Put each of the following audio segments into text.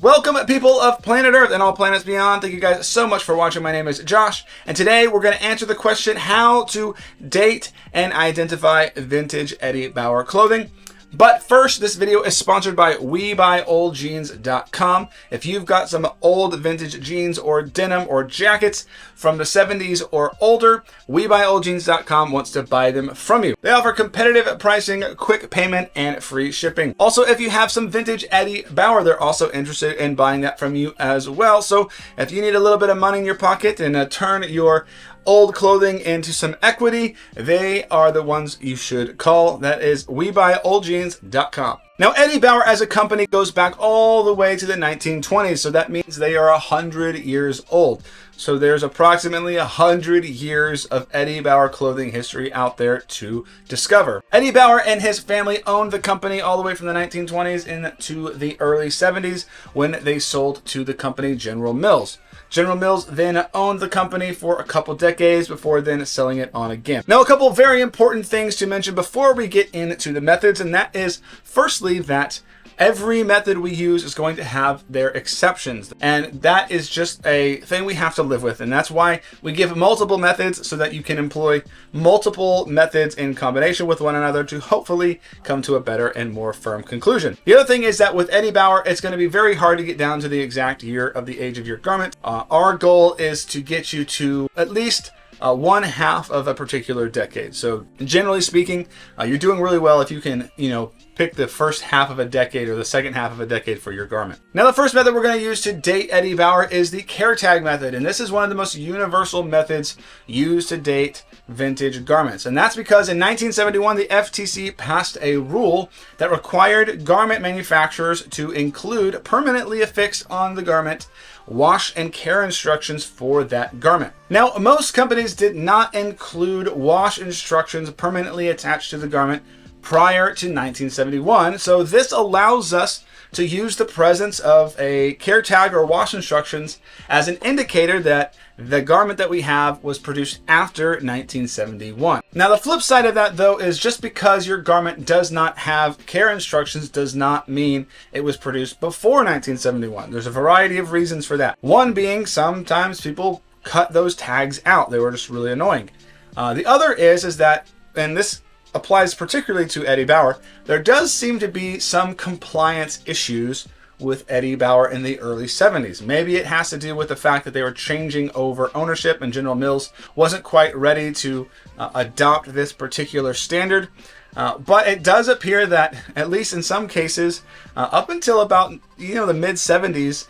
Welcome, people of planet Earth and all planets beyond. Thank you guys so much for watching. My name is Josh, and today we're going to answer the question how to date and identify vintage Eddie Bauer clothing. But first, this video is sponsored by WeBuyOldJeans.com. If you've got some old vintage jeans or denim or jackets from the 70s or older, WeBuyOldJeans.com wants to buy them from you. They offer competitive pricing, quick payment, and free shipping. Also, if you have some vintage Eddie Bauer, they're also interested in buying that from you as well. So if you need a little bit of money in your pocket and turn your old clothing into some equity, they are the ones you should call. That is WeBuyOldJeans.com. Now, Eddie Bauer as a company goes back all the way to the 1920s, so that means they are 100 years old. So there's approximately 100 years of Eddie Bauer clothing history out there to discover. Eddie Bauer and his family owned the company all the way from the 1920s into the early 70s when they sold to the company General Mills. General Mills then owned the company for a couple decades before then selling it on again. Now, a couple very important things to mention before we get into the methods, and that is firstly that every method we use is going to have their exceptions, and that is just a thing we have to live with, and that's why we give multiple methods so that you can employ multiple methods in combination with one another to hopefully come to a better and more firm conclusion. The other thing is that with Eddie Bauer, it's going to be very hard to get down to the exact year of the age of your garment. Our goal is to get you to at least one half of a particular decade. So generally speaking, you're doing really well if you can, pick the first half of a decade or the second half of a decade for your garment. Now, the first method we're going to use to date Eddie Bauer is the care tag method. And this is one of the most universal methods used to date vintage garments. And that's because in 1971, the FTC passed a rule that required garment manufacturers to include permanently affixed on the garment wash and care instructions for that garment. Now, most companies did not include wash instructions permanently attached to the garment prior to 1971, so this allows us to use the presence of a care tag or wash instructions as an indicator that the garment that we have was produced after 1971. Now, the flip side of that, though, is just because your garment does not have care instructions does not mean it was produced before 1971. There's a variety of reasons for that. One being sometimes people cut those tags out. They were just really annoying. The other is that, and this applies particularly to Eddie Bauer, there does seem to be some compliance issues with Eddie Bauer in the early 70s. Maybe it has to do with the fact that they were changing over ownership and General Mills wasn't quite ready to adopt this particular standard. But it does appear that, at least in some cases, up until about the mid 70s,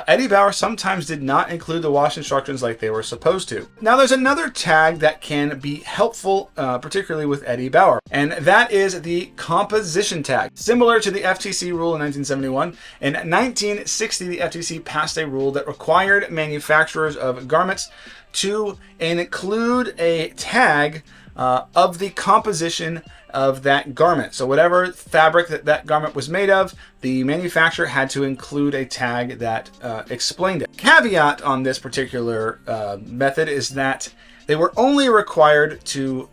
Eddie Bauer sometimes did not include the wash instructions like they were supposed to. Now, there's another tag that can be helpful, particularly with Eddie Bauer, and that is the composition tag. Similar to the FTC rule in 1971, in 1960, the FTC passed a rule that required manufacturers of garments to include a tag of the composition of that garment. So whatever fabric that garment was made of, the manufacturer had to include a tag that explained it. Caveat on this particular method is that they were only required to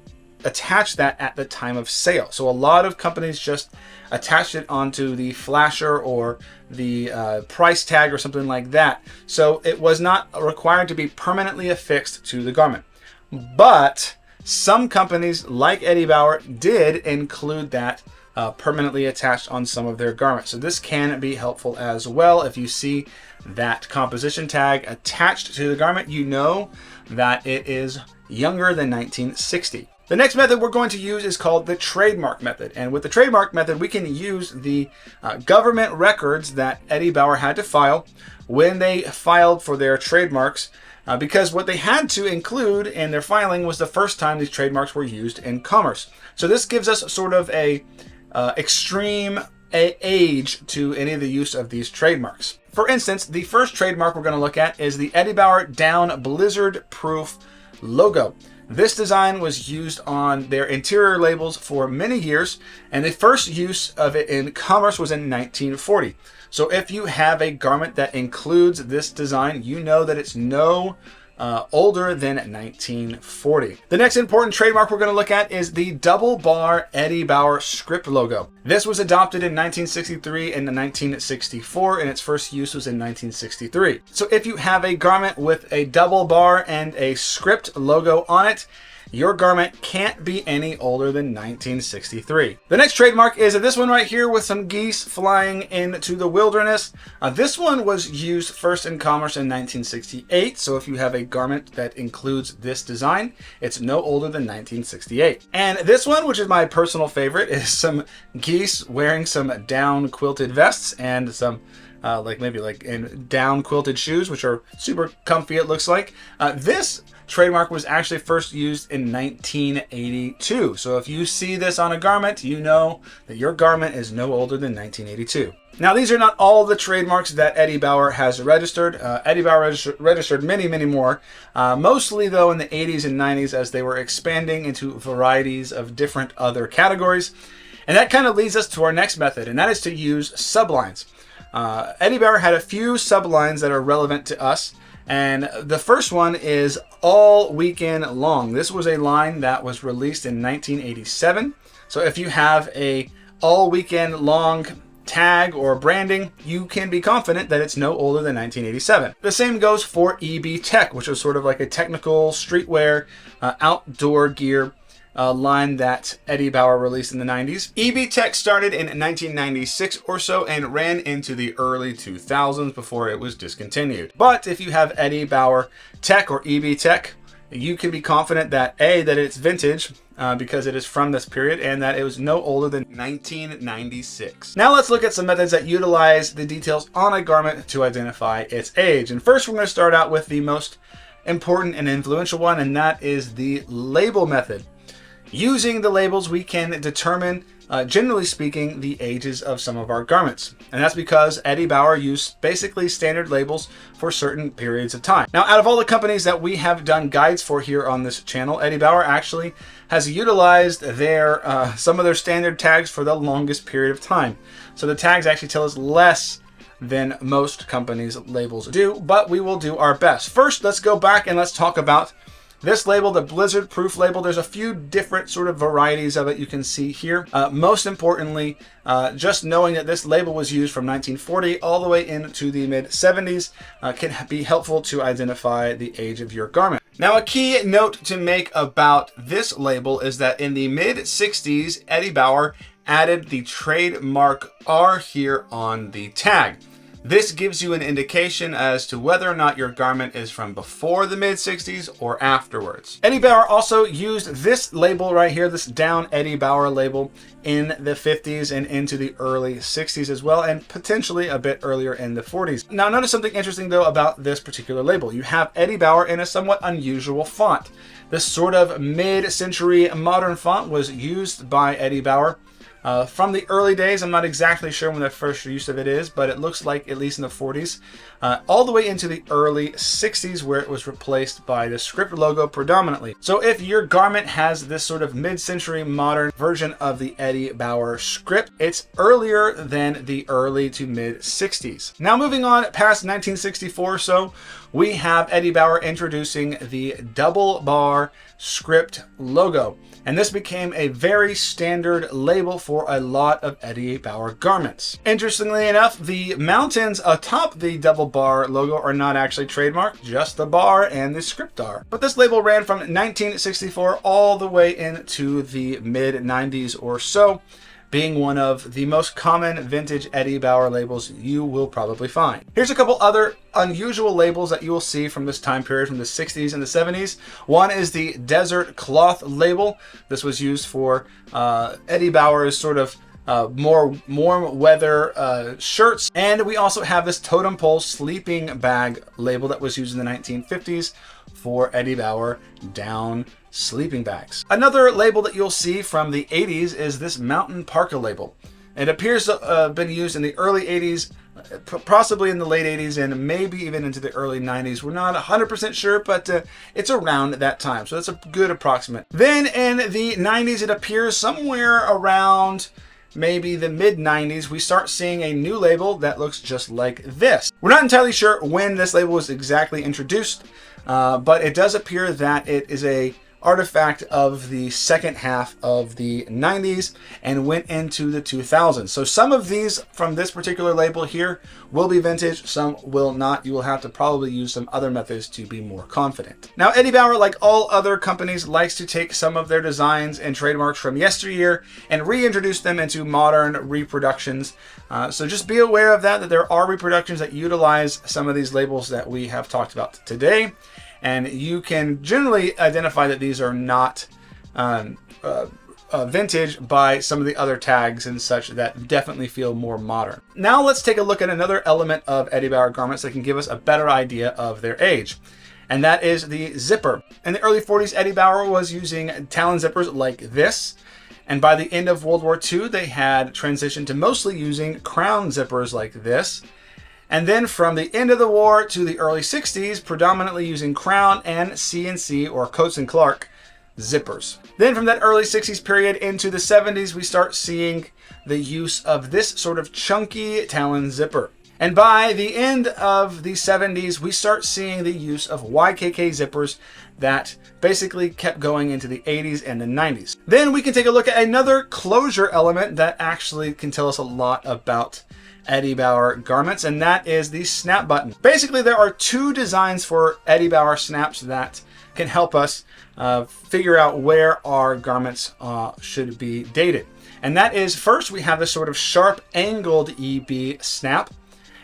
attach that at the time of sale. So a lot of companies just attached it onto the flasher or the price tag or something like that. So it was not required to be permanently affixed to the garment. But some companies, like Eddie Bauer, did include that permanently attached on some of their garments. So this can be helpful as well. If you see that composition tag attached to the garment, you know that it is younger than 1960. The next method we're going to use is called the trademark method. And with the trademark method, we can use the government records that Eddie Bauer had to file when they filed for their trademarks, because what they had to include in their filing was the first time these trademarks were used in commerce. So this gives us sort of a extreme age to any of the use of these trademarks. For instance, the first trademark we're going to look at is the Eddie Bauer Down Blizzard Proof logo. This design was used on their interior labels for many years, and the first use of it in commerce was in 1940. So if you have a garment that includes this design, you know that it's no older than 1940. The next important trademark we're going to look at is the double bar Eddie Bauer script logo. This was adopted in 1963 and 1964, and its first use was in 1963. So if you have a garment with a double bar and a script logo on it, your garment can't be any older than 1963. The next trademark is this one right here with some geese flying into the wilderness. This one was used first in commerce in 1968. So if you have a garment that includes this design, it's no older than 1968. And this one, which is my personal favorite, is some geese wearing some down quilted vests and some maybe in down quilted shoes, which are super comfy, it looks like. This trademark was actually first used in 1982. So if you see this on a garment, you know that your garment is no older than 1982. Now, these are not all the trademarks that Eddie Bauer has registered. Eddie Bauer registered many, many more, mostly though in the 80s and 90s as they were expanding into varieties of different other categories. And that kind of leads us to our next method, and that is to use sublines. Eddie Bauer had a few sublines that are relevant to us. And the first one is All Weekend Long. This was a line that was released in 1987. So if you have a All Weekend Long tag or branding, you can be confident that it's no older than 1987. The same goes for EB Tech, which is sort of like a technical streetwear outdoor gear line that Eddie Bauer released in the 90s. EB Tech started in 1996 or so and ran into the early 2000s before it was discontinued. But if you have Eddie Bauer Tech or EB Tech, you can be confident that that it's vintage because it is from this period and that it was no older than 1996. Now let's look at some methods that utilize the details on a garment to identify its age. And first we're going to start out with the most important and influential one, and that is the label method. Using the labels, we can determine, generally speaking, the ages of some of our garments. And that's because Eddie Bauer used basically standard labels for certain periods of time. Now, out of all the companies that we have done guides for here on this channel, Eddie Bauer actually has utilized some of their standard tags for the longest period of time. So the tags actually tell us less than most companies' labels do, but we will do our best. First, let's go back and let's talk about this label, the Blizzard Proof label. There's a few different sort of varieties of it you can see here. Most importantly, just knowing that this label was used from 1940 all the way into the mid-70s can be helpful to identify the age of your garment. Now, a key note to make about this label is that in the mid-60s, Eddie Bauer added the trademark R here on the tag. This gives you an indication as to whether or not your garment is from before the mid-60s or afterwards. Eddie Bauer also used this label right here, this down Eddie Bauer label, in the 50s and into the early 60s as well, and potentially a bit earlier in the 40s. Now, notice something interesting though about this particular label. You have Eddie Bauer in a somewhat unusual font. This sort of mid-century modern font was used by Eddie Bauer from the early days. I'm not exactly sure when the first use of it is, but it looks like at least in the 40s, all the way into the early 60s where it was replaced by the script logo predominantly. So if your garment has this sort of mid-century modern version of the Eddie Bauer script, it's earlier than the early to mid-60s. Now moving on past 1964 or so, we have Eddie Bauer introducing the double bar script logo. And this became a very standard label for a lot of Eddie Bauer garments. Interestingly enough, the mountains atop the double bar logo are not actually trademarked, just the bar and the script are. But this label ran from 1964 all the way into the mid-90s or so, being one of the most common vintage Eddie Bauer labels you will probably find. Here's a couple other unusual labels that you will see from this time period from the 60s and the 70s. One is the Desert Cloth label. This was used for Eddie Bauer's sort of more warm weather shirts. And we also have this Totem Pole sleeping bag label that was used in the 1950s for Eddie Bauer down sleeping bags. Another label that you'll see from the 80s is this Mountain Parka label. It appears to have been used in the early 80s, possibly in the late 80s, and maybe even into the early 90s. We're not 100% sure, but it's around that time, so that's a good approximate. Then in the 90s, it appears somewhere around maybe the mid 90s, we start seeing a new label that looks just like this. We're not entirely sure when this label was exactly introduced, but it does appear that it is a artifact of the second half of the 90s and went into the 2000s. So some of these from this particular label here will be vintage, some will not. You will have to probably use some other methods to be more confident. Now, Eddie Bauer, like all other companies, likes to take some of their designs and trademarks from yesteryear and reintroduce them into modern reproductions. So just be aware of that there are reproductions that utilize some of these labels that we have talked about today. And you can generally identify that these are not vintage by some of the other tags and such that definitely feel more modern. Now let's take a look at another element of Eddie Bauer garments that can give us a better idea of their age. And that is the zipper. In the early 40s, Eddie Bauer was using Talon zippers like this. And by the end of World War II, they had transitioned to mostly using crown zippers like this. And then from the end of the war to the early 60s, predominantly using crown and CNC or Coats and Clark zippers. Then from that early 60s period into the 70s, we start seeing the use of this sort of chunky Talon zipper. And by the end of the 70s, we start seeing the use of YKK zippers that basically kept going into the 80s and the 90s. Then we can take a look at another closure element that actually can tell us a lot about Eddie Bauer garments, and that is the snap button. Basically, there are two designs for Eddie Bauer snaps that can help us figure out where our garments should be dated. And that is, first we have this sort of sharp angled EB snap,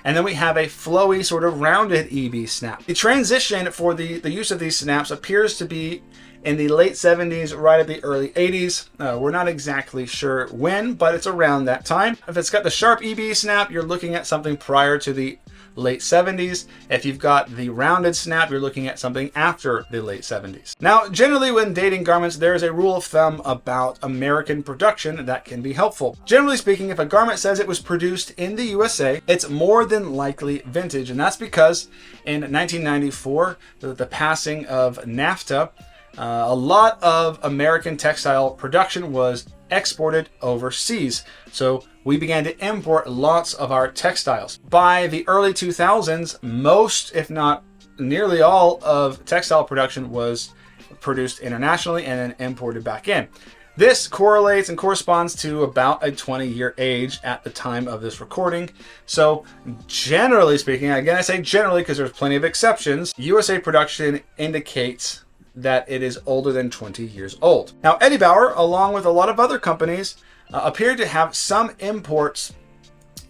and then we have a flowy sort of rounded EB snap. The transition for the use of these snaps appears to be in the late 70s, right at the early 80s. We're not exactly sure when, but it's around that time. If it's got the sharp EB snap, you're looking at something prior to the late 70s. If you've got the rounded snap, you're looking at something after the late 70s. Now, generally when dating garments, there is a rule of thumb about American production that can be helpful. Generally speaking, if a garment says it was produced in the USA, it's more than likely vintage. And that's because in 1994, the passing of NAFTA, a lot of American textile production was exported overseas. So we began to import lots of our textiles. By the early 2000s, most, if not nearly all, of textile production was produced internationally and then imported back in. This correlates and corresponds to about a 20-year age at the time of this recording. So generally speaking, again I say generally because there's plenty of exceptions, USA production indicates that it is older than 20 years old. Now, Eddie Bauer, along with a lot of other companies, appeared to have some imports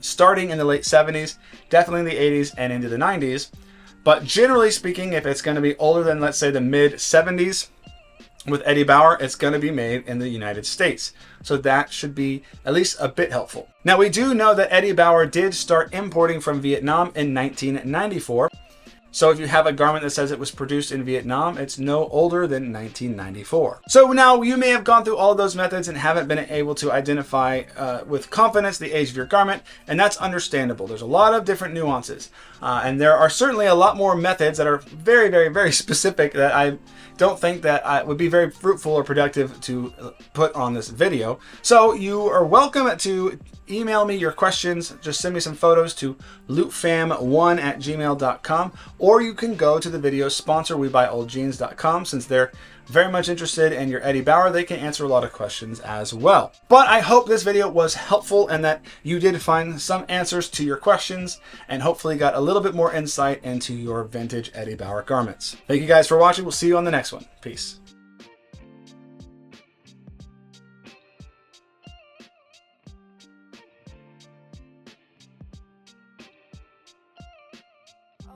starting in the late 70s, definitely in the 80s and into the 90s. But generally speaking, if it's going to be older than, let's say, the mid 70s, with Eddie Bauer, it's going to be made in the United States. So that should be at least a bit helpful. Now, we do know that Eddie Bauer did start importing from Vietnam in 1994. So if you have a garment that says it was produced in Vietnam, it's no older than 1994. So now you may have gone through all of those methods and haven't been able to identify with confidence the age of your garment, and that's understandable. There's a lot of different nuances. And there are certainly a lot more methods that are very, very, very specific that I don't think that would be very fruitful or productive to put on this video. So you are welcome to email me your questions. Just send me some photos to lootfam1@gmail.com, or you can go to the video sponsor WeBuyOldJeans.com. Since they're very much interested in your Eddie Bauer, they can answer a lot of questions as well. But I hope this video was helpful and that you did find some answers to your questions and hopefully got a little bit more insight into your vintage Eddie Bauer garments. Thank you guys for watching. We'll see you on the next one. Peace. Oh.